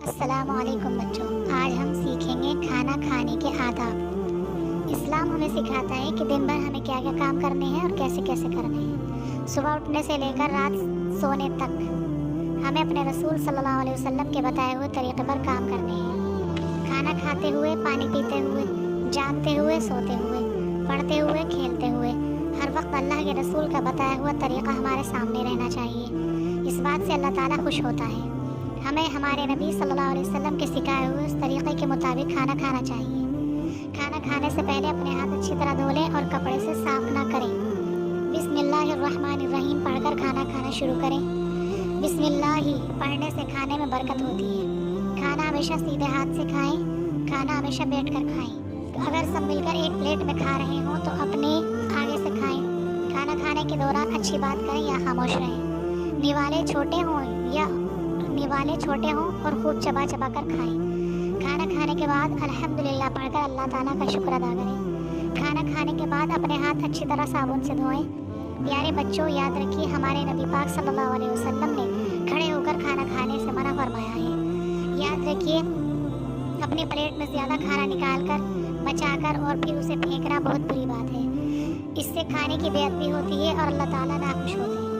السلام علیکم بچوں، آج ہم سیکھیں گے کھانا کھانے کے آداب۔ اسلام ہمیں سکھاتا ہے کہ دن بھر ہمیں کیا کیا کام کرنے ہیں اور کیسے کیسے کرنے ہیں۔ صبح اٹھنے سے لے کر رات سونے تک ہمیں اپنے رسول صلی اللہ علیہ وسلم کے بتائے ہوئے طریقے پر کام کرنے ہیں۔ کھانا کھاتے ہوئے، پانی پیتے ہوئے، جاگتے ہوئے، سوتے ہوئے، پڑھتے ہوئے، کھیلتے ہوئے، ہر وقت اللہ کے رسول کا بتایا ہوا طریقہ ہمارے سامنے رہنا چاہیے۔ اس بات سے اللہ تعالیٰ خوش ہوتا ہے۔ ہمیں ہمارے نبی صلی اللہ علیہ وسلم کے سکھائے ہوئے اس طریقے کے مطابق کھانا کھانا چاہیے۔ کھانا کھانے سے پہلے اپنے ہاتھ اچھی طرح دھو لیں اور کپڑے سے صاف نہ کریں۔ بسم اللہ الرحمن الرحیم پڑھ کر کھانا کھانا شروع کریں۔ بسم اللہ پڑھنے سے کھانے میں برکت ہوتی ہے۔ کھانا ہمیشہ سیدھے ہاتھ سے کھائیں، کھانا ہمیشہ بیٹھ کر کھائیں۔ اگر سب مل کر ایک پلیٹ میں کھا رہے ہوں تو اپنے آگے سے کھائیں۔ کھانا کھانے کے دوران اچھی بات کریں یا خاموش رہیں۔ نوالے چھوٹے ہوں اور خوب چبا چبا کر کھائیں۔ کھانا کھانے کے بعد الحمدللہ پڑھ کر اللہ تعالیٰ کا شکر ادا کریں۔ کھانا کھانے کے بعد اپنے ہاتھ اچھی طرح صابن سے دھوئیں۔ پیارے بچوں، یاد رکھیے ہمارے نبی پاک صلی اللہ علیہ وسلم نے کھڑے ہو کر کھانا کھانے سے منع فرمایا ہے۔ یاد رکھیے اپنی پلیٹ میں زیادہ کھانا نکال کر، بچا کر اور پھر اسے پھینکنا بہت بری بات ہے۔ اس سے کھانے کی بے ادبی ہوتی ہے اور اللہ تعالیٰ ناخوش ہوتے ہیں۔